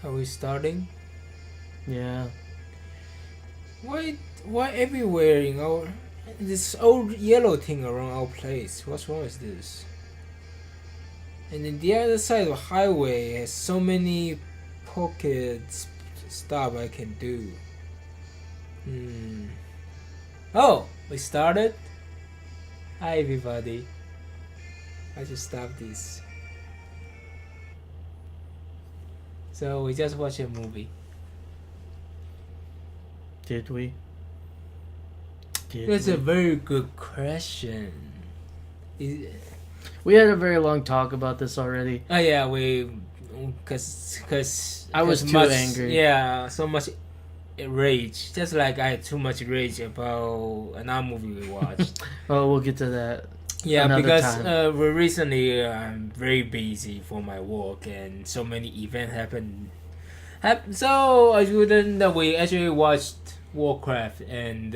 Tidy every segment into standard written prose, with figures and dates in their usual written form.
Are we starting? Yeah. Why everywhere in our this old yellow thing around our place? What's wrong with this? And then the other side of the highway has so many pockets stuff I can do. Oh, we started. Hi everybody. I just stopped this. So we just watched a movie. Did we? That's a very good question. We had a very long talk about this already. Oh yeah, cause I was too angry. Yeah, so much rage. Just like I had too much rage about another movie we watched. Oh, we'll get to that. Yeah, because recently I'm very busy for my work and so many events happened. So I wouldn't. We actually watched Warcraft and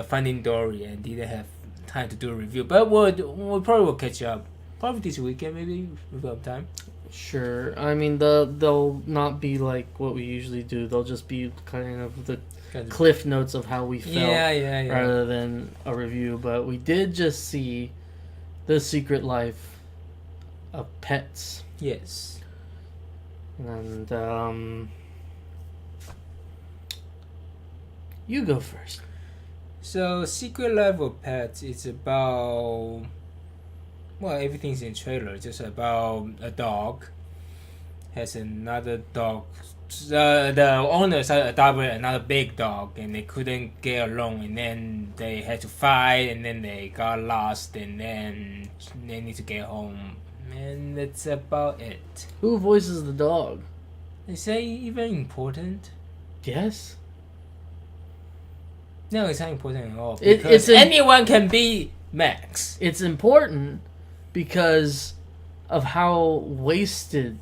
Finding Dory and didn't have time to do a review. But we probably will catch up. Probably this weekend, maybe if we have time. Sure. I mean, they'll not be like what we usually do. They'll just be kind of the cliff notes of how we felt, rather than a review. But we did just see The Secret Life of Pets. Yes. And you go first. So, Secret Life of Pets is about, well, everything's in trailer. Just about a dog has another dog. The owners adopted another big dog, and they couldn't get along, and then they had to fight, and then they got lost, and then they need to get home, and that's about it. Who voices the dog? They say even important. Yes. No, it's not important at all. Because anyone can be Max. It's important because of how wasted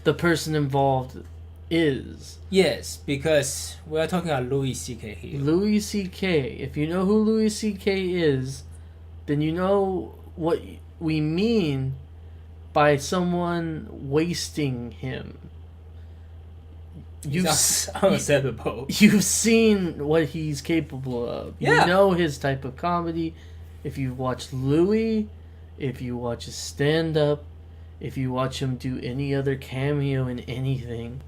the person involved is. Yes, because we are talking about Louis C.K. here. Louis C.K. If you know who Louis C.K. is, then you know what we mean by someone wasting him. You've seen what he's capable of. Yeah. You know his type of comedy. If you watch Louis, if you watch his stand-up, if you watch him do any other cameo in anything,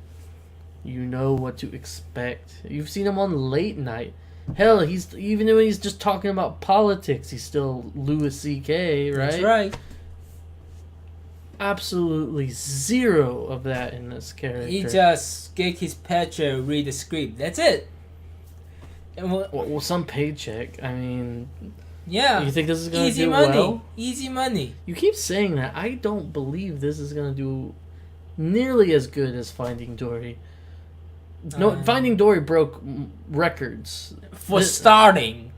you know what to expect. You've seen him on Late Night. Hell, even when he's just talking about politics, he's still Louis C.K., right? That's right. Absolutely zero of that in this character. He just get his picture, read the script. That's it. And well, some paycheck. I mean, yeah. You think this is going to do money. well? Easy money. You keep saying that. I don't believe this is going to do nearly as good as Finding Dory. No, Finding Dory broke records for starting.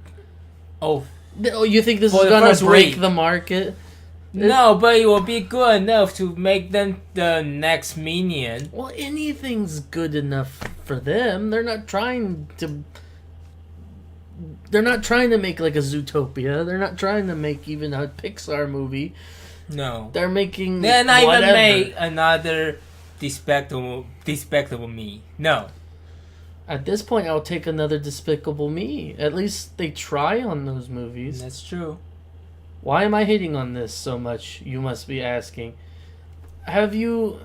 Oh, you think this is going to break the market? No, but it will be good enough to make them the next Minion. Well, anything's good enough for them. They're not trying to make like a Zootopia. They're not trying to make even a Pixar movie. No. They're making They're not even make another Despicable Me. No. At this point, I'll take another Despicable Me. At least they try on those movies. That's true. Why am I hating on this so much, you must be asking? Have you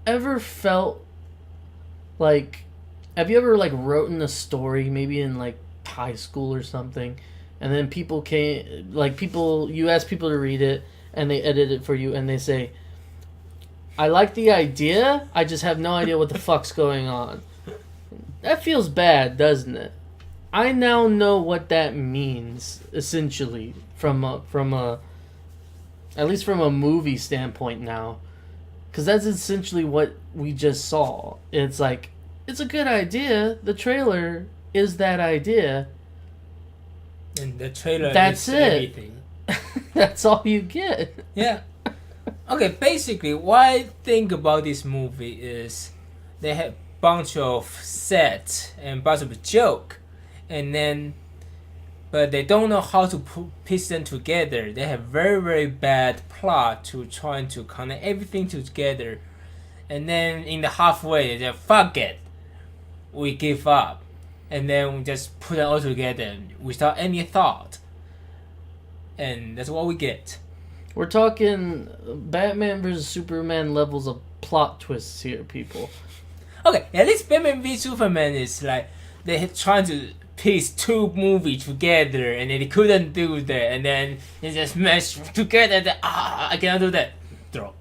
ever felt like... Have you ever, like, written a story, maybe in, like, high school or something, and then people came... Like, you ask people to read it, and they edit it for you, and they say, I like the idea, I just have no idea what the fuck's going on. That feels bad, doesn't it? I now know what that means, essentially, from a at least from a movie standpoint now, because that's essentially what we just saw. It's like, it's a good idea. The trailer is that idea, and the trailer that's is it. Everything. That's all you get. Yeah. Okay. Basically, what I think about this movie is they have bunch of sets and bunch of joke. And then, but they don't know how to piece them together. They have very, very bad plot to trying to connect everything together. and then in the halfway, they just fuck it, we give up, and then we just put it all together without any thought, and that's what we get. We're talking Batman versus Superman levels of plot twists here, people. Okay, at least Batman v Superman is like they're trying to piece two movies together, and then they couldn't do that, and then they just mashed together. I cannot do that. Throw.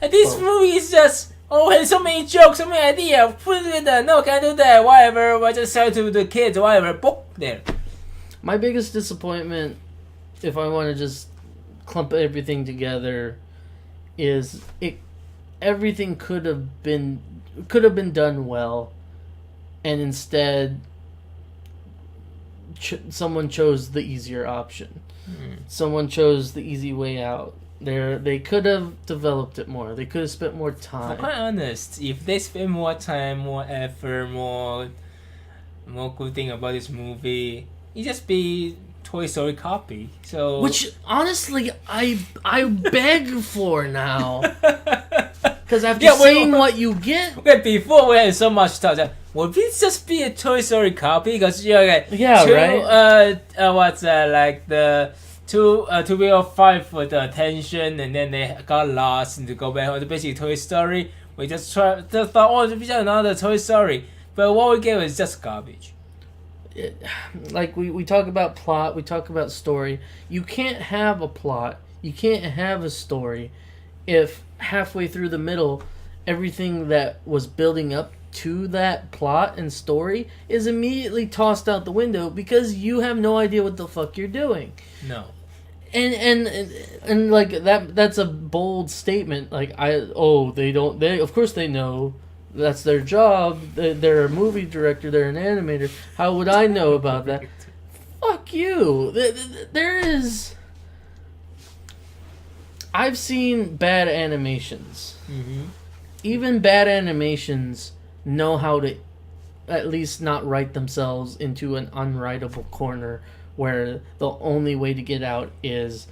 And this movie is just has so many jokes, so many ideas. Put it in there. No, can't do that. Whatever. I just sell to the kids. Whatever. Boop there. My biggest disappointment, if I want to just clump everything together, is everything could have been done well, and instead someone chose the easier option. Someone chose the easy way out. They could have developed it more. They could have spent more time. To be quite honest, if they spend more time, more effort, more good thing about this movie, it just be Toy Story copy. So which honestly I beg for now. Because after seeing what you get... Okay, before we had so much talk, would it just be a Toy Story copy? Because you like right? What's that, like the 205 for the attention, and then they got lost and to go back home. It's basically Toy Story. We just thought, it'd be another Toy Story. But what we get was just garbage. Like we talk about plot, we talk about story. You can't have a plot, you can't have a story if halfway through the middle everything that was building up to that plot and story is immediately tossed out the window because you have no idea what the fuck you're doing. No. And like that's a bold statement. Like they of course they know. That's their job. They're a movie director. They're an animator. How would I know about that? Fuck you. There is... I've seen bad animations. Mm-hmm. Even bad animations know how to at least not write themselves into an unwritable corner where the only way to get out is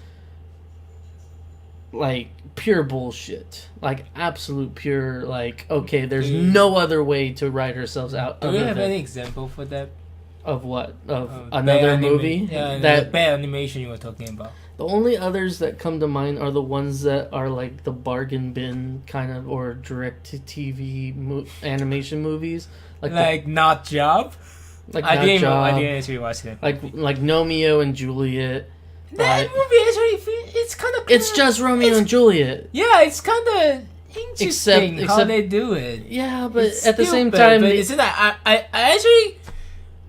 like pure bullshit, like absolute pure, like okay, there's no other way to write ourselves out. Do we have any example for that? Of what? Of another movie? Yeah, that bad animation you were talking about. The only others that come to mind are the ones that are like the bargain bin kind of, or direct to TV animation movies, like Not Job. Like I didn't actually watch that. Like Romeo and Juliet. That movie actually, it's kind of... It's just Romeo and Juliet. Yeah, it's kind of interesting except how they do it. Yeah, but it's at the same stupid, time... But it's not, I actually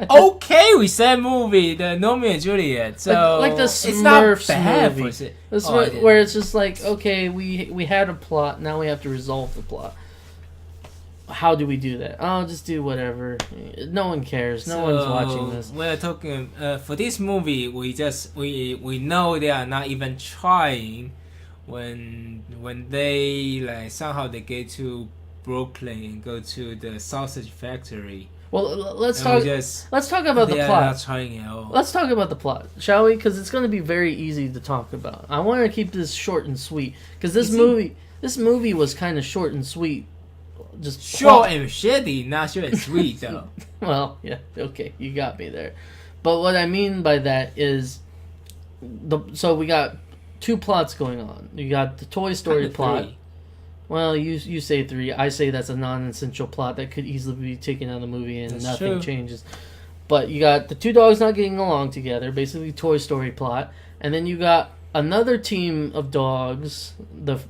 okay with that movie, the Romeo and Juliet. So like the it's not Smurfs bad movie. Where it's just like, okay, we had a plot, now we have to resolve the plot. How do we do that? Oh, just do whatever. No one cares. No one's watching this. We're talking for this movie. We know they are not even trying. When they like somehow they get to Brooklyn and go to the sausage factory. Well, let's talk about the plot. Not trying at all. Let's talk about the plot, shall we? Because it's going to be very easy to talk about. I want to keep this short and sweet because this movie was kind of short and sweet. Just short and shitty, not short and sweet though. Well, yeah, okay, you got me there. But what I mean by that is, so we got two plots going on. You got the Toy Story plot. Well, you say 3. I say that's a non-essential plot that could easily be taken out of the movie and that's nothing true. changes. But you got the two dogs not getting along together, basically Toy Story plot, and then you got another team of dogs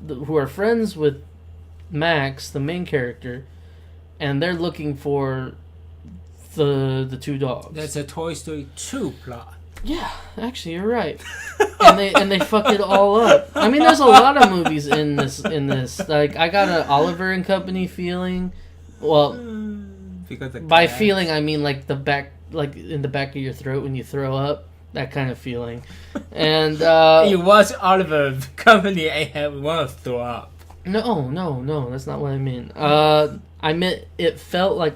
who are friends with Max, the main character, and they're looking for the two dogs. That's a Toy Story 2 plot. Yeah, actually, you're right. and they fuck it all up. I mean, there's a lot of movies in this. Like, I got an Oliver and Company feeling. Well, because by feeling I mean like the back, like in the back of your throat when you throw up. That kind of feeling. And you watch Oliver and Company and want to throw up. No, that's not what I mean. I meant it felt like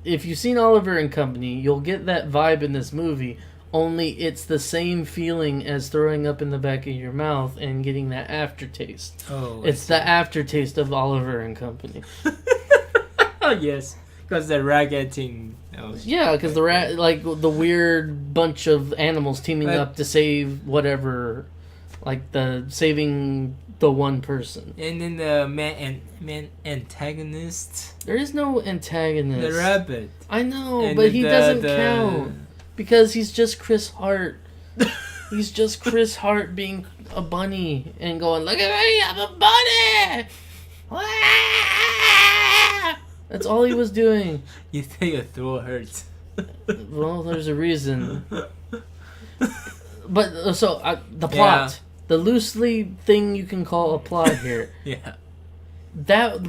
if you've seen Oliver and Company, you'll get that vibe in this movie. only it's the same feeling as throwing up in the back of your mouth and getting that aftertaste. Oh, It's the aftertaste of Oliver and Company. Oh yes, because the rat getting. Yeah, because the rat, like the weird bunch of animals teaming up to save whatever, like saving the one person. And then the man antagonist. There is no antagonist. The rabbit. I know, And but he doesn't the- count because he's just Chris Hart. He's just Chris Hart being a bunny and going, "Look at me, I'm a bunny." That's all he was doing. You think your throat hurts. Well, there's a reason. But the plot, the loosely thing you can call a plot here. Yeah.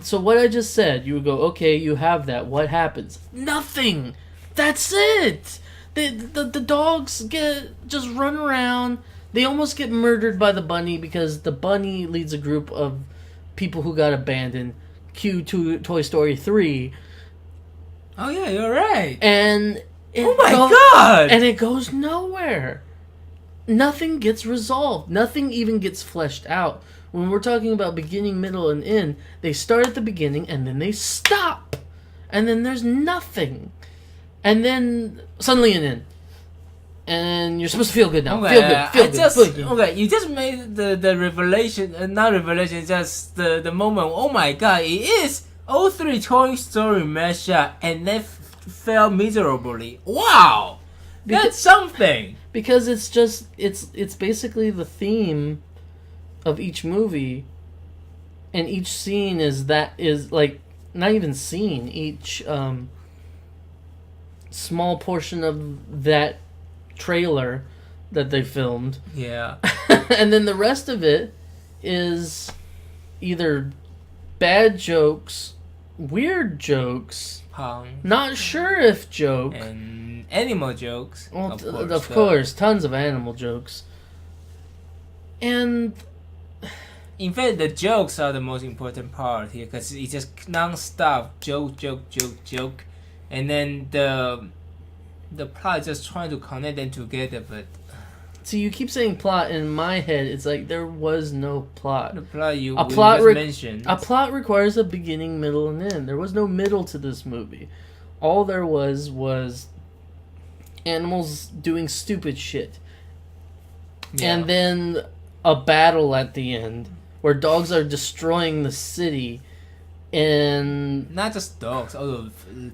So what I just said, you would go, okay, you have that. What happens? Nothing. That's it. The dogs just run around. They almost get murdered by the bunny because the bunny leads a group of people who got abandoned. Cue to Toy Story 3. Oh yeah, you're right. And oh my god! And it goes nowhere. Nothing gets resolved. Nothing even gets fleshed out. When we're talking about beginning, middle, and end, they start at the beginning and then they stop. And then there's nothing. And then suddenly an end. And you're supposed to feel good now. Okay, Feel good. Okay, you just made the revelation, not revelation, just the moment. Oh my god, it is all three Toy Story mashup, and they fell miserably. Wow, that's something. Because it's basically the theme of each movie, and each scene is like not even scene. Each small portion of that trailer that they filmed. Yeah. And then the rest of it is either bad jokes, weird jokes, not sure if joke, and animal jokes. Well, of course, tons of animal jokes. And in fact, the jokes are the most important part here because it's just non-stop joke, and then the plot is just trying to connect them together, but see, you keep saying plot. In my head, it's like there was no plot. the plot you mentioned. A plot requires a beginning, middle, and end. There was no middle to this movie. All there was animals doing stupid shit. Yeah. And then a battle at the end where dogs are destroying the city. And not just dogs, also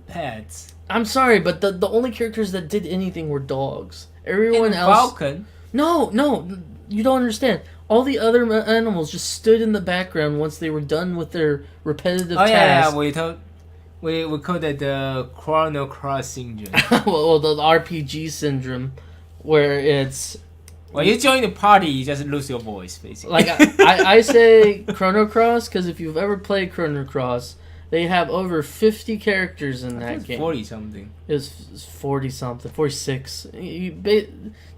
pets. I'm sorry, but the only characters that did anything were dogs. Everyone and else. Falcon. No, you don't understand. All the other animals just stood in the background once they were done with their repetitive tasks. We call that the Chrono Cross syndrome. well, the RPG syndrome, where it's. When you join the party, you just lose your voice, basically. Like I say Chrono Cross because if you've ever played Chrono Cross, they have over 50 characters in that game. 40 something. It's 40 something, 46.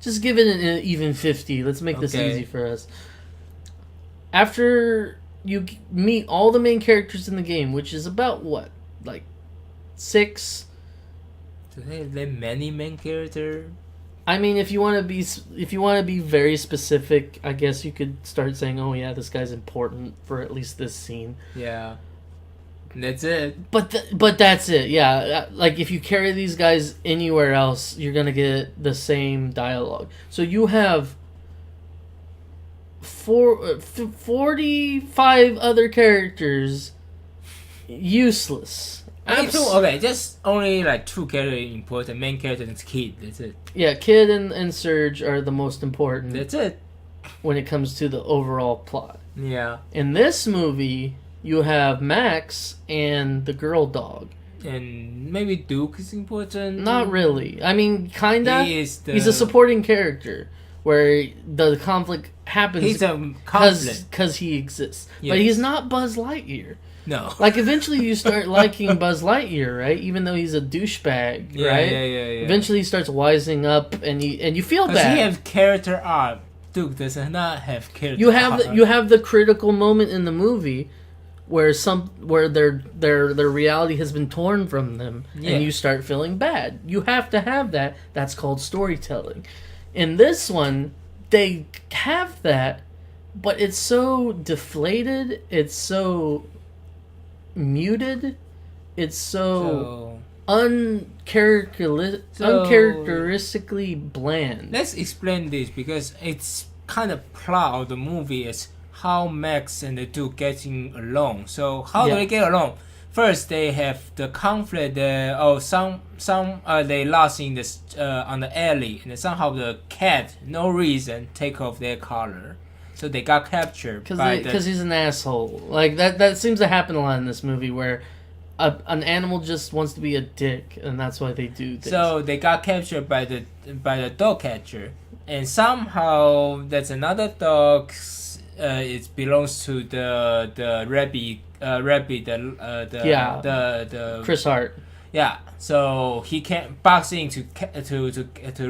Just give it an even 50. Let's make this easy for us. After you meet all the main characters in the game, which is about what, like 6? Do they have many main characters? I mean, if you want to be very specific, I guess you could start saying, "Oh yeah, this guy's important for at least this scene." Yeah. That's it. But that's it. Yeah, like if you carry these guys anywhere else, you're gonna get the same dialogue. So you have 45 other characters useless. Okay, just only like 2 characters important. Main character and Kid. That's it. Yeah, Kid and Surge are the most important. That's it. When it comes to the overall plot. Yeah. In this movie, you have Max and the girl dog. And maybe Duke is important. Not really. I mean, kinda. He's a supporting character where the conflict happens. He's a conflict because he exists, yes. But he's not Buzz Lightyear. No. Like eventually you start liking Buzz Lightyear, right? Even though he's a douchebag, right? Yeah. Eventually he starts wising up, and you feel bad. Because he has character arc. Duke does not have character You arc. have the critical moment in the movie where their reality has been torn from them, and you start feeling bad. You have to have that. That's called storytelling. In this one, they have that, but it's so deflated. It's so muted. It's so uncharacteristically bland. Let's explain this because it's kind of plot of the movie is how Max and the Duke getting along. So how do they get along? First, they have the conflict. They lost in this on the alley, and somehow the cat, no reason, take off their collar. So they got captured because he's an asshole. Like that seems to happen a lot in this movie where an animal just wants to be a dick, and that's why they do this. So they got captured by the dog catcher, and somehow there's another dog. It belongs to the the Chris Hart. Yeah, so he can't box in to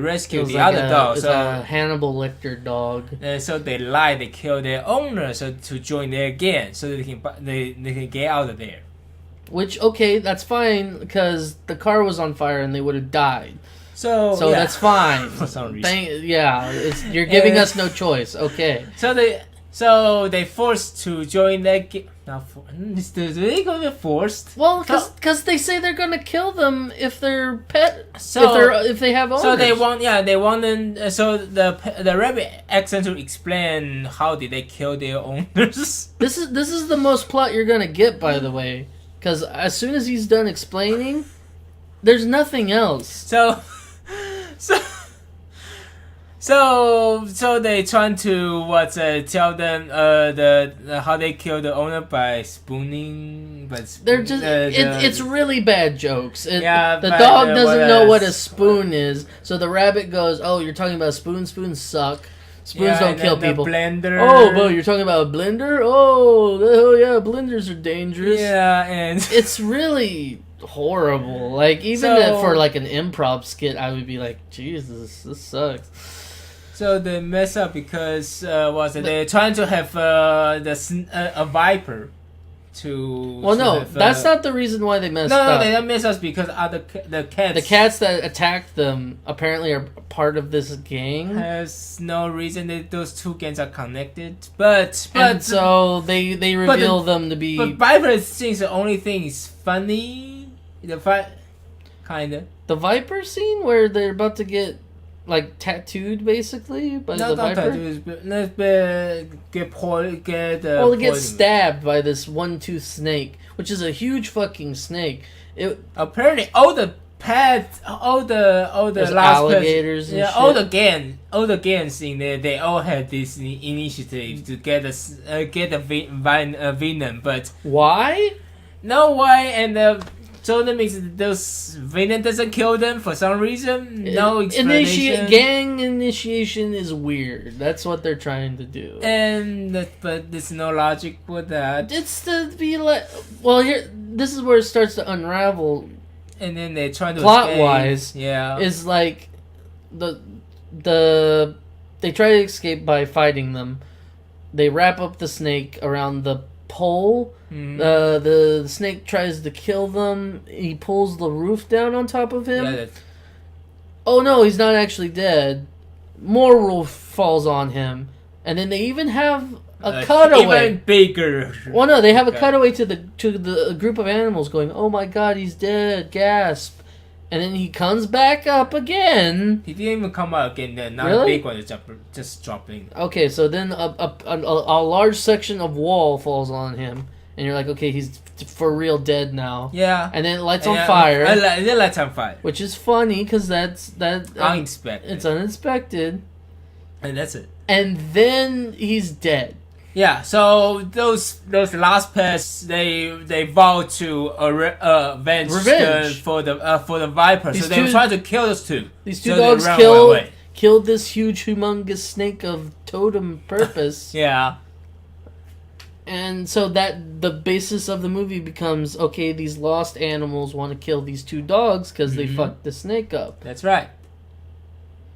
rescue the other dog. It's so a Hannibal Lecter dog. So they lie, they kill their owner, so to join there again, so they can get out of there. Which that's fine because the car was on fire and they would have died. So that's fine. For some reason. You're giving us no choice. Okay. So they forced to join that. Do they go to forced? Well, because they say they're gonna kill them if they're pet. If they have owners. So they want them. So the rabbit asks them to explain how did they kill their owners. This is the most plot you're gonna get, by the way, because as soon as he's done explaining, there's nothing else. So they trying to tell them how they kill the owner by spooning, but they're just it's really bad jokes. The dog doesn't know what a spoon is, so the rabbit goes, "Oh, you're talking about spoons? Spoons suck. Spoons don't kill people." Blender. Oh, but you're talking about a blender? Oh, blenders are dangerous. Yeah, and it's really horrible. Like even for like an improv skit, I would be like, Jesus, this sucks. So they mess up because they're trying to have a viper to. Well, no, that's not the reason why they messed up. No, they don't mess us because the cats that attacked them apparently are part of this gang. Has no reason that those two gangs are connected, but so they reveal them to be. But viper thinks the only thing is funny. The Viper scene where they're about to get like tattooed basically by the Viper. Get stabbed by this one-tooth snake, which is a huge fucking snake. Apparently all the last alligators person, and shit. all the gangs in there, they all had this initiative to get the venom, but why? No why, and so that means those venom doesn't kill them for some reason. No explanation. Gang initiation is weird. That's what they're trying to do. But there's no logic with that. It's to be like, well, here, this is where it starts to unravel. And then they try to plot escape. wise, is like they try to escape by fighting them. They wrap up the snake around the pole. The snake tries to kill them. He pulls the roof down on top of him. Oh no, he's not actually dead. More roof falls on him, and then they even have a cutaway. Even bigger. Well, no, they have a cutaway to the group of animals going, "Oh my God, he's dead!" Gasp. And then he comes back up again. He didn't even come out again. Then not really? A big one, just dropping. Okay, so then a large section of wall falls on him, and you're like, okay, he's for real dead now. Yeah. And then it lights on fire. It lights on fire, which is funny because that's unexpected. It's unexpected. And that's it. And then he's dead. Yeah, so those last pets they vow to avenge for the Viper. So they were trying to kill those two. These two dogs killed this huge, humongous snake of totem purpose. Yeah. And so that the basis of the movie becomes, okay, these lost animals want to kill these two dogs because they fucked the snake up. That's right.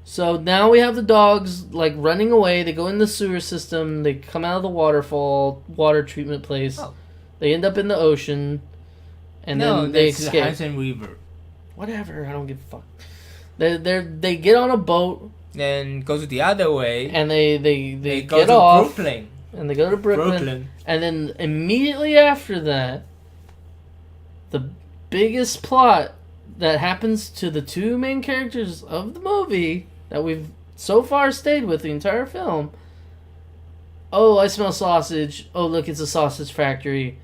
So now we have the dogs like running away. They go in the sewer system. They come out of the water treatment place. They end up in the ocean, and no, then they that's the escape. Hudson River. Whatever, I don't give a fuck. They get on a boat, Then go to the other way. and they go get to off, Brooklyn. and they go to Brooklyn, and then immediately after that, the biggest plot that happens to the two main characters of the movie that we've so far stayed with the entire film. Oh, I smell sausage. Oh, look, it's a sausage factory.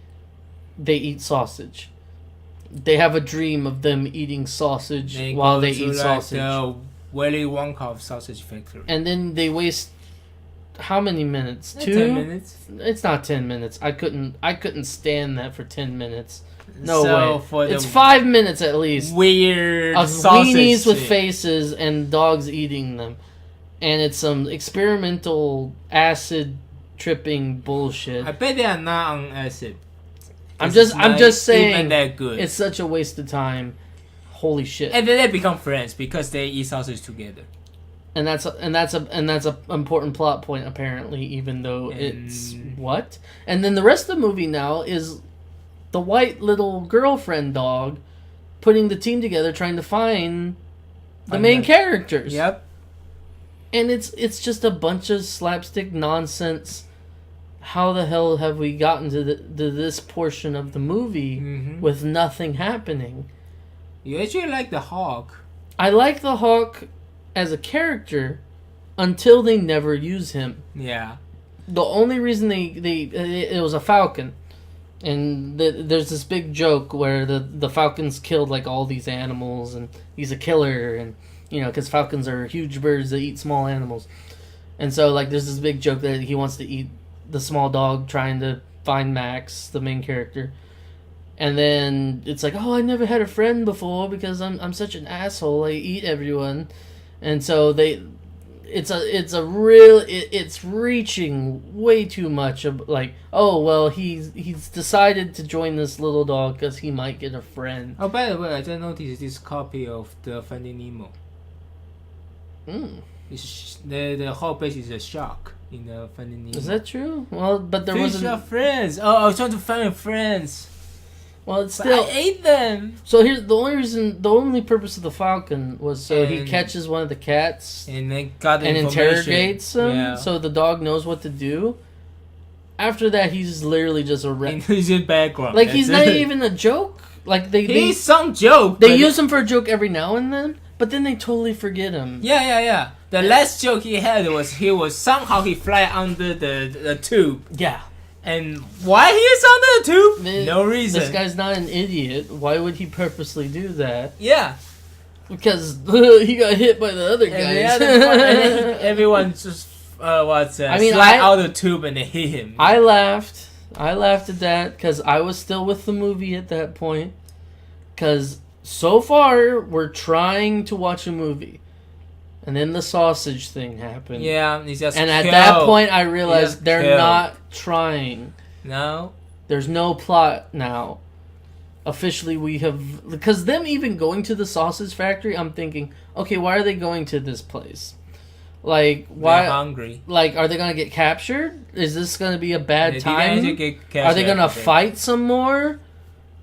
They eat sausage. They have a dream of them eating sausage while they eat sausage. The Willy Wonka of sausage factory. And then they waste how many minutes? 10 minutes. It's not 10 minutes. I couldn't stand that for 10 minutes. No So way. for the It's 5 minutes at least. weird Of sausage weenies with shit. faces and dogs eating them. And it's some experimental acid tripping bullshit. I bet they are not on acid. I'm It's just not saying even that good. it's such a waste of time. Holy shit. And then they become friends because they eat sausage together. And that's a important plot point apparently, even though it's what? And then the rest of the movie now is the white little girlfriend dog putting the team together trying to find the main characters. Yep. And it's just a bunch of slapstick nonsense. How the hell have we gotten to this portion of the movie with nothing happening? You actually like the hawk. I like the Hawk as a character until they never use him. Yeah. The only reason it was a falcon, and there's this big joke where the falcon's killed like all these animals, and he's a killer, and because falcons are huge birds that eat small animals, and so like there's this big joke that he wants to eat the small dog trying to find Max, the main character. And then it's like, oh, I never had a friend before because I'm such an asshole. I eat everyone, and so it's reaching way too much of like, oh well, he's decided to join this little dog because he might get a friend. Oh, by the way, I just noticed this copy of the Finding Nemo. The whole base is a shark in the Finding Nemo. Is that true? Well, but there Fish wasn't. are friends. Oh, I was trying to find friends. Well, it's But still. I ate them. So here's the only purpose of the falcon was so he And- catches one of the cats And then got the and information. interrogates him, Yeah. so the dog knows what to do. After that, he's literally just a In his background. like he's That's not it. even a joke. Like He's some joke. they but- use him for a joke every now and then, but then they totally forget him. Yeah. The last joke he had was he fly under the tube. Yeah. And why he is under the tube? No reason. This guy's not an idiot. Why would he purposely do that? Yeah. Because he got hit by the other guys. And then everyone just slide out the tube and they hit him. I laughed at that because I was still with the movie at that point. Because so far we're trying to watch a movie, and then the sausage thing happened. Yeah, he's just And at killed. that point, I realized Just they're killed. not trying. No. There's no plot now. Officially, we have... Because them even going to the sausage factory, I'm thinking, okay, why are they going to this place? Like, why... They're hungry. Like, are they going to get captured? Is this going to be a bad They time? didn't get Are they going to captured. fight some more?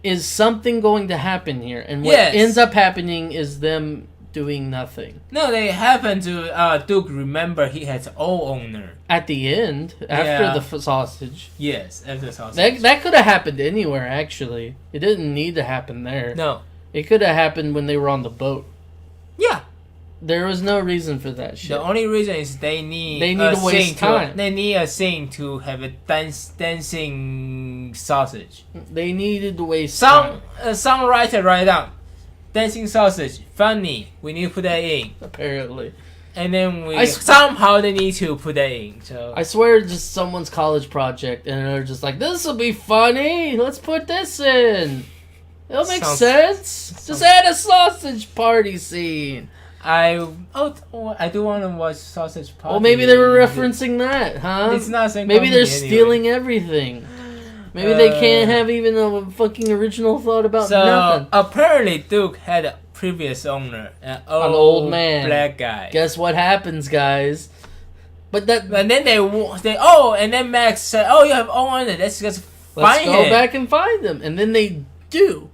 Is something going to happen here? And what Yes. ends up happening is them doing nothing. No, they happen to Duke remember he has old owner. At the end, after Yeah. the sausage. Yes, after sausage. That could have happened anywhere, actually. It didn't need to happen there. No. It could have happened when they were on the boat. Yeah. There was no reason for that shit. The only reason is they need to waste time. They need a scene to have a dancing sausage. They needed to waste time. Some writer write down dancing sausage funny. We need to put that in, Apparently. and then I somehow they need to put that in. So I swear it's just someone's college project, and they're just like, this will be funny. Let's put this in. It'll make sense. Just add a sausage party scene. I do want to watch sausage party. Well, maybe they were referencing that, huh? It's not same Maybe they're company stealing everything. Maybe they can't have even a fucking original thought about So nothing. apparently Duke had a previous owner, an old man. black guy. Guess what happens, guys? But that And then and then Max said, "Oh, you have owner. Let's just Let's find go him. back and find him. And then they do.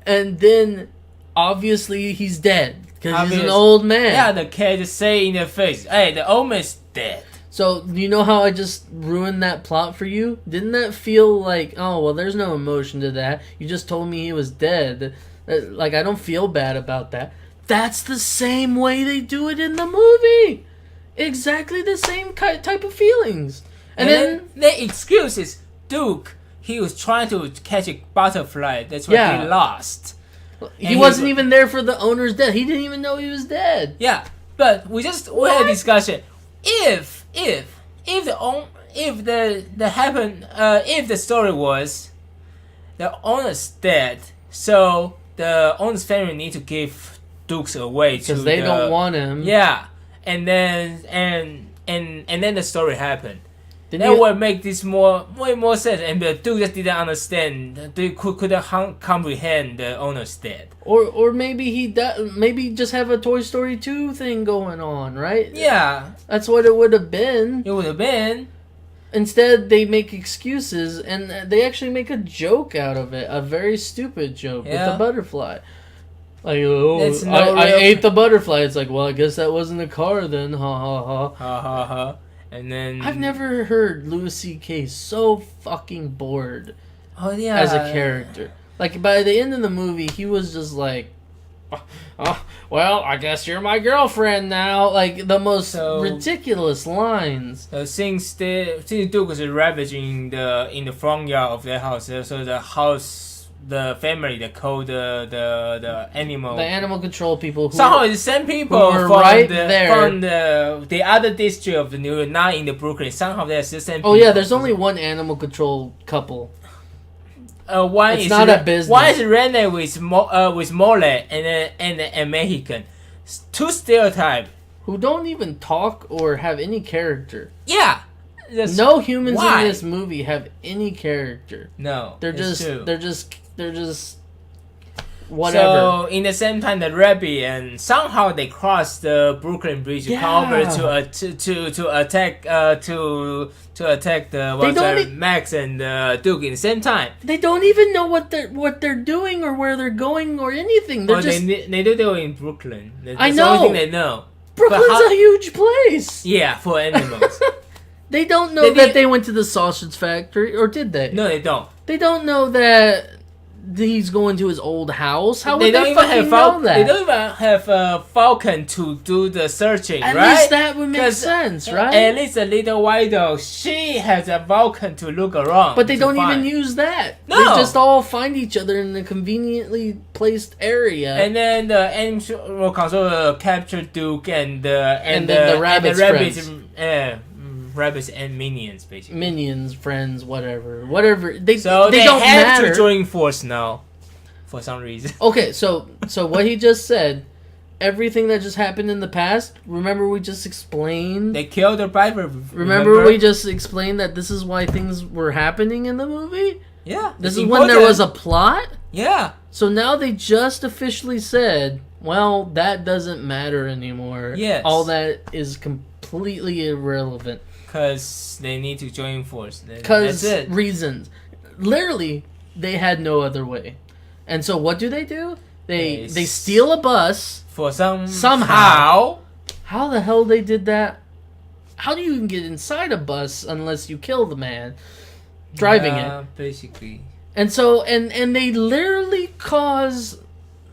And then, obviously, he's dead. Because he's an old man. Yeah, the cat just say in their face, hey, the old man's dead. So, you know how I just ruined that plot for you? Didn't that feel like, oh, well, there's no emotion to that. You just told me he was dead. Like, I don't feel bad about that. That's the same way they do it in the movie. Exactly the same type of feelings. And then the excuse is Duke. He was trying to catch a butterfly. That's why he lost. He wasn't even there for the owner's death. He didn't even know he was dead. Yeah, but we had a discussion. If the story was the owner's dead, so the owner's family need to give Dukes away because they don't want him. Yeah, and then the story happened. That would make this way more sense. And the Duke just didn't understand. They couldn't comprehend the owner's death. Or maybe maybe just have a Toy Story 2 thing going on, right? Yeah, that's what it would have been. It would have been. Instead, they make excuses, and they actually make a joke out of it. A very stupid joke with the butterfly. Like, I ate the butterfly. It's like, well, I guess that wasn't a car then. Ha ha ha. Ha ha ha. And then I've never heard Louis C.K. so fucking bored. Oh yeah. As a character. Like, by the end of the movie, he was just like, well, I guess you're my girlfriend now. Like, the most ridiculous lines. Since Duke was ravaging in the front yard of their house, so the family that called the animal. The animal control people who somehow the same people were from the other district of the New York, not in the Brooklyn. Somehow they're the same people. Oh yeah, there's only one animal control couple. One it's is not a business. One is Rene with Mole and Mexican. Two stereotype. Who don't even talk or have any character. Yeah. No humans in this movie have any character. No. They're just whatever. So in the same time, the Rabbi and somehow they cross the Brooklyn Bridge to come over to attack the Max and Duke in the same time. They don't even know what they're doing or where they're going or anything. They're they do it in Brooklyn. That's I know. the only thing they know. Brooklyn's a huge place. Yeah, for animals. They don't know that they went to the sausage factory, or did they? No, they don't. They don't know that he's going to his old house. How would they fucking know that? They don't even have a falcon to do the searching, right? At least that would make sense, right? At least the little white dog, she has a falcon to look around. But they don't even use that. No. They just all find each other in a conveniently placed area. And then the animal control capture Duke and the rabbits' friends. Rabbits and minions, basically. Minions, friends, whatever. They don't have matter. To join force now, for some reason. Okay, so what he just said, everything that just happened in the past, remember we just explained? They killed the driver. Remember we just explained that this is why things were happening in the movie? Yeah. This is when there was a plot? Yeah. So now they just officially said, well, that doesn't matter anymore. Yes. All that is completely irrelevant. Because they need to join force. Because reasons. Literally, they had no other way. And so what do? They steal a bus. For somehow. How the hell they did that? How do you even get inside a bus unless you kill the man driving it? Basically. And so, and they literally cause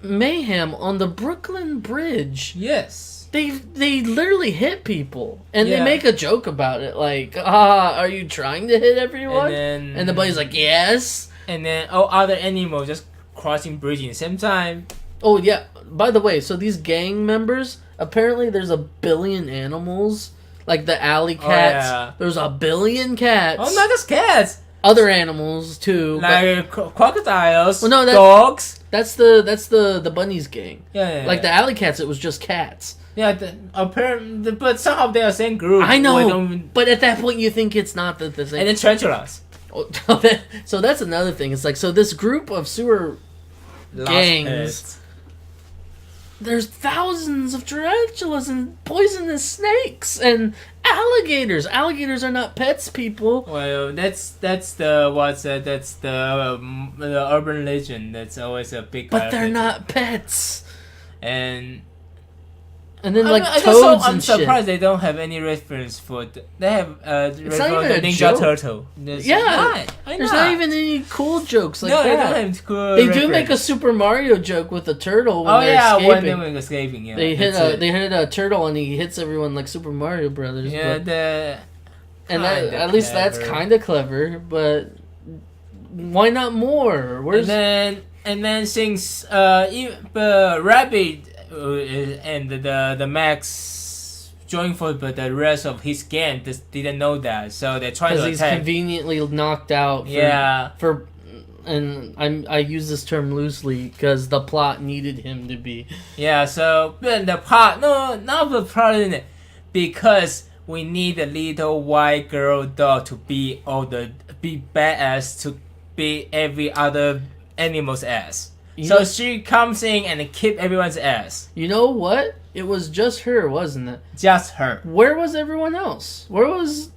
mayhem on the Brooklyn Bridge. Yes. They literally hit people, and they make a joke about it, like, are you trying to hit everyone? And the buddy's like, yes. And then other animals just crossing bridge at the same time. Oh yeah. By the way, so these gang members, apparently there's 1 billion animals, like the alley cats. Oh, yeah. There's 1 billion cats. Oh, not just cats. Other animals too, like crocodiles. Well, no, dogs. That's the bunnies gang. Yeah. Like the alley cats, it was just cats. Yeah, apparently, but somehow they are same group. I know, but at that point you think it's not the same. And then tarantulas. So that's another thing. It's like, so this group of sewer gangs there's thousands of tarantulas and poisonous snakes and alligators. Alligators are not pets, people. Well, that's the the urban legend. That's always a big. But they're not pets. And then like toads I'm and shit. surprised they don't have any reference for. They have It's not even a Ninja joke. Turtle. Yeah, there's not even any cool jokes like no, that. they don't have cool. They reference. do make a Super Mario joke with a turtle when Oh they're yeah, escaping. when they're escaping. Yeah, They hit a turtle and he hits everyone like Super Mario Brothers. Yeah, and at least that's kind of clever. But why not more? And then since Rabbit and the Max joined for, but the rest of his gang just didn't know that, so they tried to because he's attack. conveniently knocked out. And I use this term loosely because the plot needed him to be. Yeah, so but the plot, no, not the plot in it, because we need a little white girl dog to be badass to be every other animal's ass. So she comes in and kick everyone's ass. You know what? It was just her, wasn't it? Just her. Where was everyone else? Because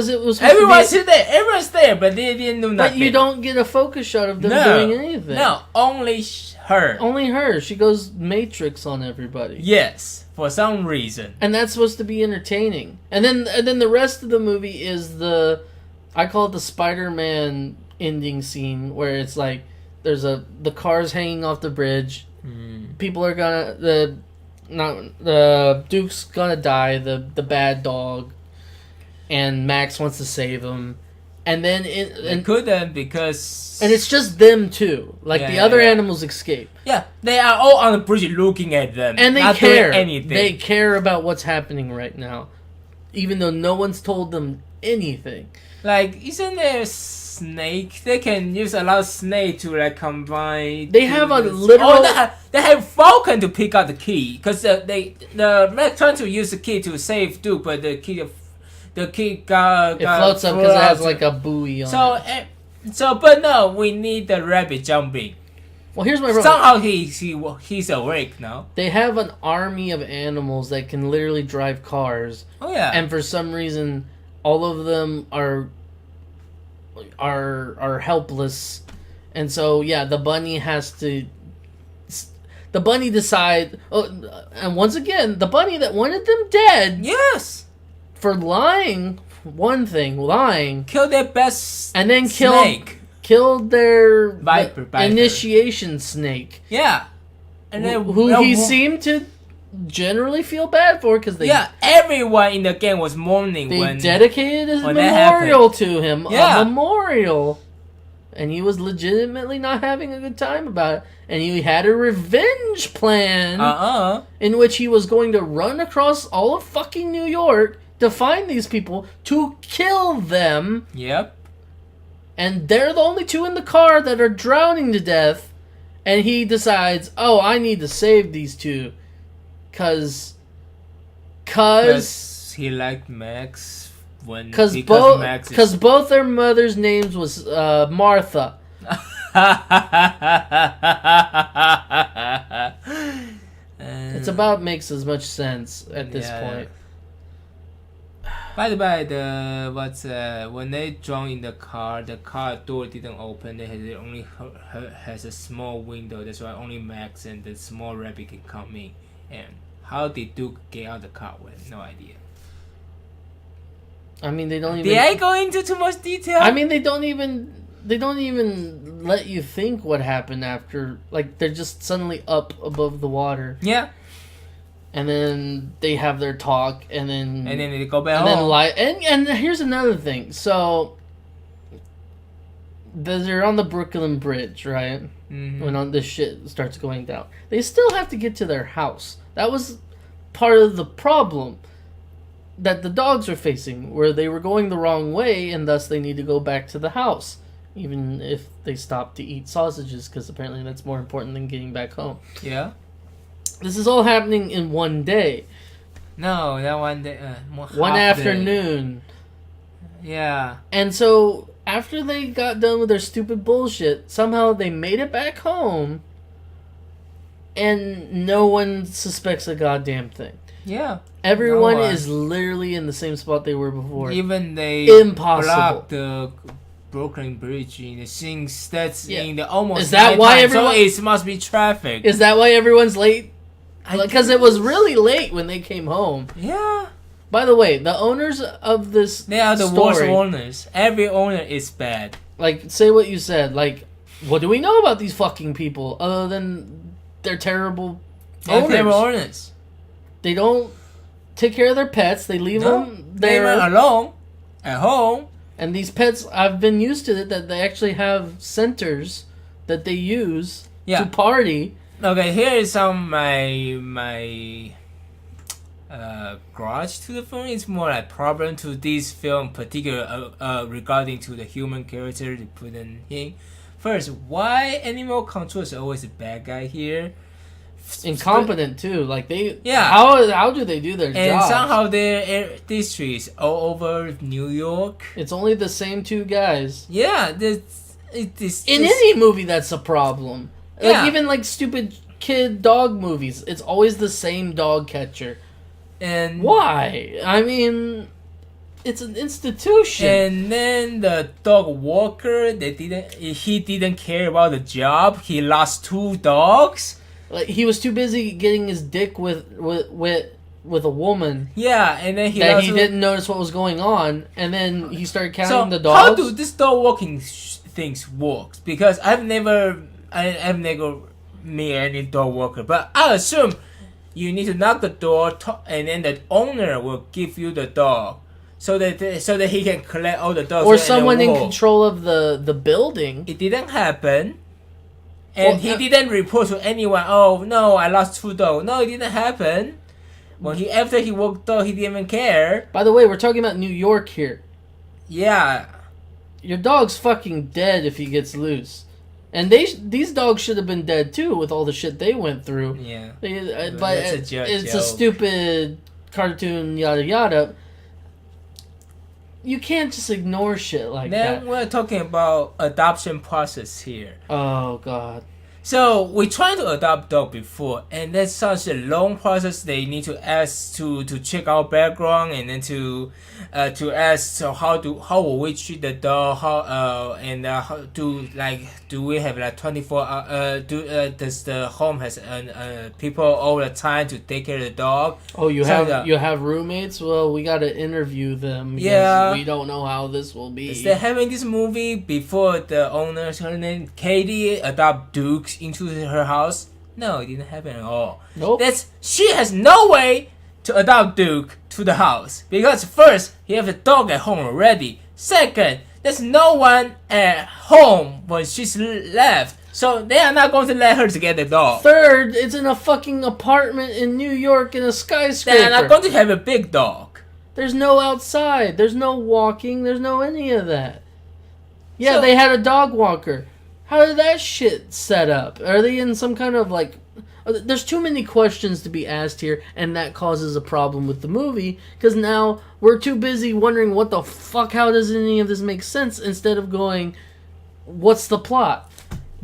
it was everyone's there. Everyone's there, but they didn't do nothing. But you don't get a focus shot of them doing anything. No, only her. Only her. She goes Matrix on everybody. Yes, for some reason. And that's supposed to be entertaining. And then the rest of the movie is I call it the Spider-Man ending scene where it's like there's the cars hanging off the bridge. People are gonna the Duke's gonna die, the bad dog, and Max wants to save him, and then couldn't because it's just them two. Like the other animals escape. Yeah, they are all on the bridge looking at them, and they not care. doing anything. They care about what's happening right now, even though no one's told them anything. Like, isn't there a snake? They can use a lot of snake to like combine. They have a literal. Oh, they have Falcon to pick out the key because the Mac trying to use the key to save Duke, but the key got it floats up because it has like a buoy on it. But no, we need the rabbit jumping. Well, here's my problem. Somehow he's awake now. They have an army of animals that can literally drive cars. Oh yeah. And for some reason, all of them are helpless, and so the bunny has to. The bunny decide. Oh, and once again, the bunny that wanted them dead. Yes. For lying, lying. Killed their best. And then snake. Killed their Viper. initiation snake. Yeah. And then who he seemed to generally feel bad for because everyone in the game was mourning they dedicated a memorial to him. A memorial. And he was legitimately not having a good time about it. And he had a revenge plan in which he was going to run across all of fucking New York to find these people to kill them. Yep. And they're the only two in the car that are drowning to death. And he decides, I need to save these two. Cause he liked Max because both their mothers' names was Martha. It's about makes as much sense at this point. By the way, when they joined in the car door didn't open. It only has a small window. That's why only Max and the small rabbit can come in. And how did Duke get out of the car? With no idea. I mean, they don't even. Did I go into too much detail? I mean, they don't even let you think what happened after. Like, they're just suddenly up above the water. Yeah. And then they have their talk, and then they go back home. And here's another thing. So they're on the Brooklyn Bridge, right? Mm-hmm. When all this shit starts going down, they still have to get to their house. That was part of the problem that the dogs are facing, where they were going the wrong way, and thus they need to go back to the house, even if they stop to eat sausages, because apparently that's more important than getting back home. Yeah. This is all happening in one day. No, not one day. One afternoon. Day. Yeah. And so, after they got done with their stupid bullshit, somehow they made it back home. and no one suspects a goddamn thing. Yeah. Everyone No one. is literally in the same spot they were before. Even they Impossible. blocked the Brooklyn Bridge in the things that's in the almost. Is that why nighttime, everyone? So it must be traffic. Is that why everyone's late? I Because it was really late when they came home. Yeah. By the way, the owners of this They are the story, worst owners. Every owner is bad. like, say what you said. Like, what do we know about these fucking people other than they're terrible owners? They're owners. They don't take care of their pets. They leave them They there were alone at home. And these pets, I've been used to it, that they actually have centers that they use to party. Okay, here is some my garage to the film. It's more like problem to this film, particular regarding to the human character they put in here. First, why animal control is always a bad guy here? Incompetent too, like they. Yeah. How do they do their job? And somehow their district is all over New York. It's only the same two guys. Yeah, this In any movie, that's a problem. Like Yeah. even like stupid kid dog movies, it's always the same dog catcher. and Why? I mean, it's an institution. And then the dog walker, he didn't care about the job. He lost 2 dogs. Like he was too busy getting his dick with a woman. Yeah, and then he didn't notice what was going on, and then he started counting the dogs. How do this dog walking things works? Because I've never met any dog walker, but I assume you need to knock the door, and then the owner will give you the dog, so that he can collect all the dogs. Or someone in control of the building. It didn't happen. And Well, he didn't report to anyone. Oh no, I lost 2 dogs. No, it didn't happen. After he walked out, he didn't even care. By the way, we're talking about New York here. Yeah. Your dog's fucking dead if he gets loose, and these dogs should have been dead too with all the shit they went through. Yeah. But it's a stupid cartoon, yada yada. You can't just ignore shit like that. Then we're talking about adoption process here. Oh god. So we tried to adopt dog before, and that's such a long process. They need to ask to check our background, and then to ask how will we treat the dog, do we have like 24 does the home has people all the time to take care of the dog? Oh, you have roommates? Well, we got to interview them. Yeah. We don't know how this will be. Instead of having this movie before the owners, her name Katie, adopt Duke into her house. No, it didn't happen at all. Nope. She has no way to adopt Duke to the house, because first he have a dog at home already. Second, there's no one at home when she's left, so they are not going to let her to get the dog. Third, it's in a fucking apartment in New York in a skyscraper. They are not going to have a big dog. There's no outside. There's no walking. There's no any of that. Yeah, So- they had a dog walker. How did that shit set up? Are they in some kind of like... There's too many questions to be asked here, and that causes a problem with the movie, because now we're too busy wondering what the fuck, how does any of this make sense, instead of going, what's the plot?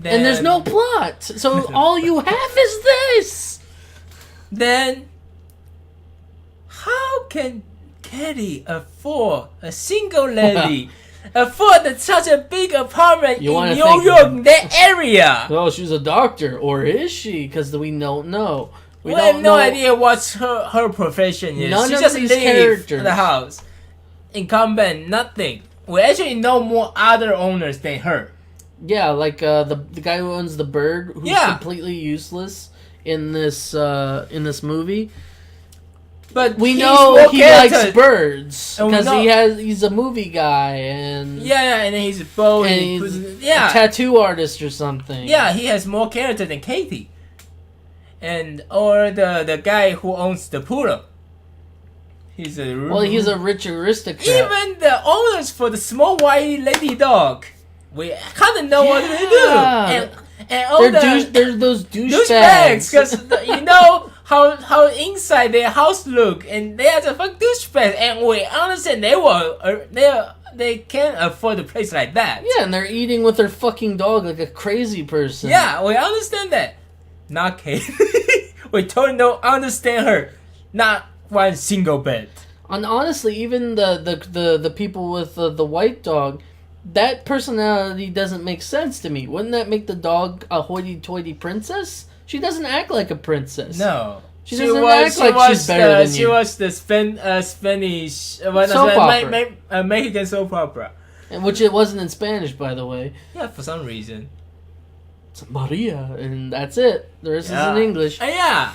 And there's no plot, so all you have is this! Then, how can Katie afford a single lady afford such a big apartment in New York, that area? Well, she's a doctor, or is she? Because we don't know. We have no idea what her profession is. None She of just these lives characters. in the house. Incumbent, nothing. We actually know more other owners than her. Yeah, like the guy who owns the bird, who's completely useless in this movie. But we know he likes birds And we because know- he's a movie guy and and then he's a bow and and he's a tattoo artist or something. Yeah, he has more character than Katie. Or the guy who owns the poodle. He's a rich aristocrat. Even the owners for the small white lady dog, we kind of know what they do. And all they're those douchebags, because you know how inside their house look, and they are the fuck douchebags, and we understand they can't afford a place like that. Yeah, and they're eating with their fucking dog like a crazy person. Yeah, we understand that. Not Kate. We totally don't understand her. Not one single bit. And honestly, even the people with the white dog, that personality doesn't make sense to me. Wouldn't that make the dog a hoity-toity princess? She doesn't act like a princess. No. She doesn't act like she's better than you. She was the Spanish soap opera. Mexican soap opera. And which it wasn't in Spanish, by the way. Yeah, for some reason. It's Maria, and that's it. The rest is in English. Yeah.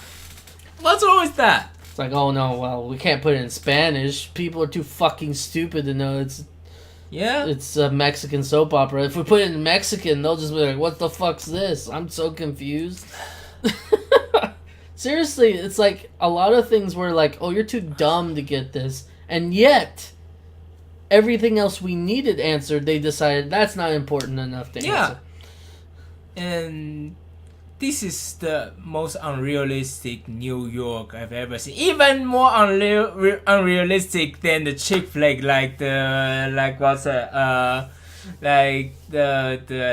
What's wrong with that? It's like, oh no, well, we can't put it in Spanish. People are too fucking stupid to know it's a Mexican soap opera. If we put it in Mexican, they'll just be like, what the fuck's this? I'm so confused. Seriously, it's like a lot of things were like, oh, you're too dumb to get this. And yet, everything else we needed answered, they decided that's not important enough to answer. And this is the most unrealistic New York I've ever seen. Even more unrealistic than the chick flick, like the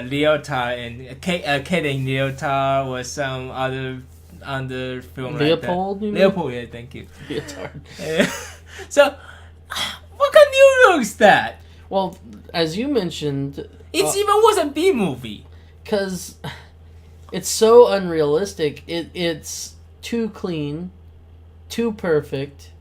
Leotard and Kate and Leotard or some other film. Leopold, like you mean? Leopold, yeah, thank you. Leotard. So, what kind of New York is that? Well, as you mentioned, it's even worse than B movie. Because it's so unrealistic. It's too clean, too perfect.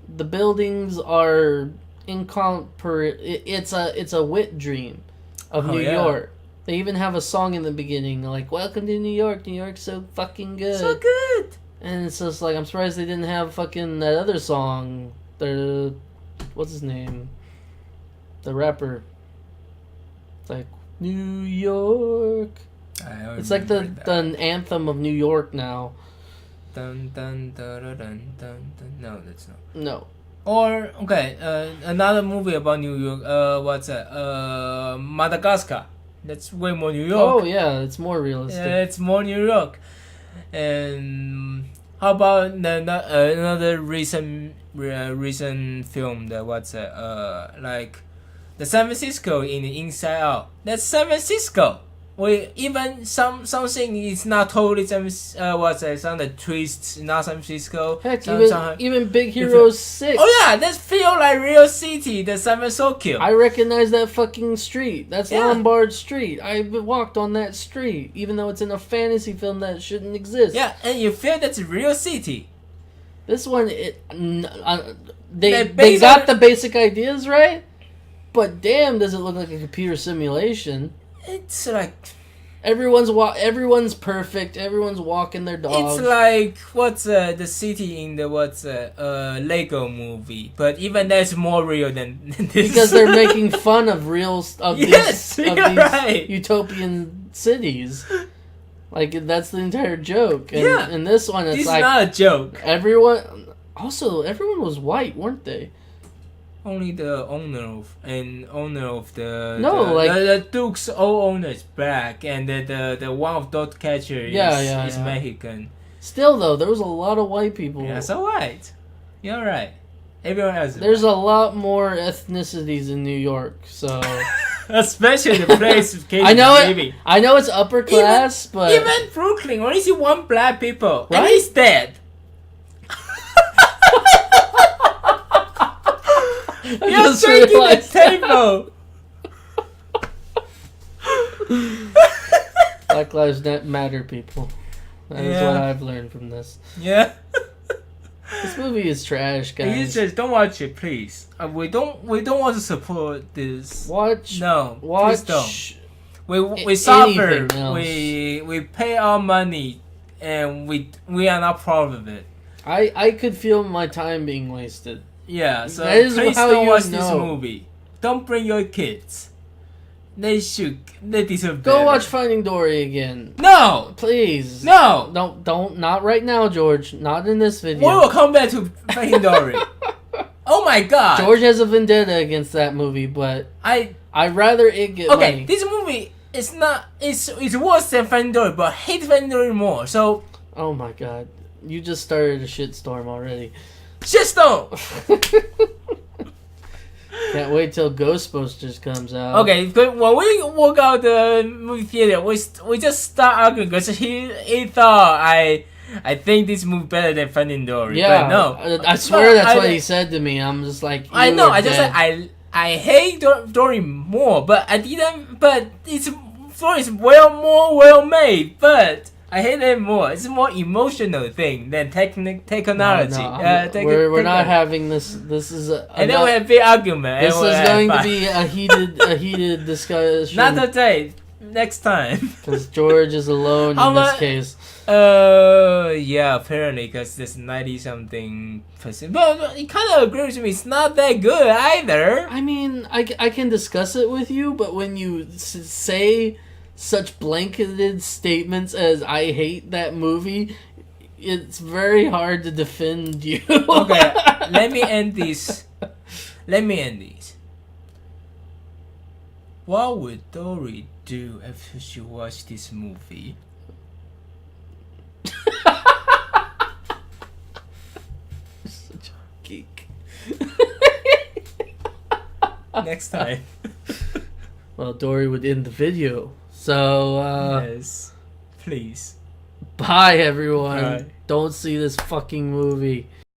The buildings are It's a wet dream of New York. They even have a song in the beginning, like "Welcome to New York. New York's so fucking good." So good. And it's just like, I'm surprised they didn't have fucking that other song. What's his name? The rapper. It's like New York. It's like the anthem of New York now. Dun, dun, dun, dun, dun, dun, dun. No, that's not. No. Or another movie about New York. What's that? Madagascar. That's way more New York. Oh yeah, it's more realistic. It's more New York. And how about another recent film that like the San Francisco in the Inside Out. That's San Francisco. Even something is not totally some of the twists not San Francisco. Heck, even Big Hero 6. Oh yeah, that feel like real city, the San Francisco. I recognize that fucking street. That's Lombard Street. I walked on that street, even though it's in a fantasy film that shouldn't exist. Yeah, and you feel that's a real city. This one, they got the basic ideas right, but damn, does it look like a computer simulation. It's like everyone's perfect. Everyone's walking their dogs. It's like the city in the Lego movie, but even that's more real than this. Because they're making fun of these right. utopian cities. Like that's the entire joke. And in this one, it's like not a joke. Everyone was white, weren't they? Only the owner of the Duke's old owner is black, and the one of dog catcher is Mexican. Still though, there was a lot of white people. Yeah, so right. You're right. Everyone else. There's a lot more ethnicities in New York, so especially the place. I know it's upper class, but even Brooklyn only see one black people, right? And he's dead. You're shaking the table. Black Lives Matter, people. That is what I've learned from this. Yeah. This movie is trash, guys. You just don't watch it, please. We don't want to support this. Watch. Please don't. We suffer. We pay our money, and we are not proud of it. I could feel my time being wasted. Yeah, so please don't watch this movie. Don't bring your kids. They deserve better. Go watch Finding Dory again. No! Please. No! Don't, not right now, George. Not in this video. We will come back to Finding Dory. Oh my god! George has a vendetta against that movie, but I'd rather it get money. This movie is not, it's worse than Finding Dory, but I hate Finding Dory more, so... Oh my god. You just started a shitstorm already. Shitstorm! Can't wait till Ghostbusters comes out. Okay, but when we walk out the movie theater, we just start arguing because he thought I think this movie better than Finding Dory. Yeah, but no, I swear that's what I- he said to me. I'm just like, I "You know. are I just dead." said I hate Dory more, but I didn't. But Dory is well made, but I hate it more. It's a more emotional thing than technology. No, we're not having this. This is And then we have a big argument. This and we is have going to fight. be a heated discussion. Not today. Next time. Because George is alone How in this much- case. Yeah, apparently, because there's 90-something%. But it kind of agrees with me. It's not that good either. I mean, I can discuss it with you, but when you say such blanketed statements as "I hate that movie," it's very hard to defend you. Okay, let me end this. What would Dory do after she watched this movie? Such a geek. Next time. Well, Dory would end the video. So, Yes. Please. bye everyone. Bye. Don't see this fucking movie.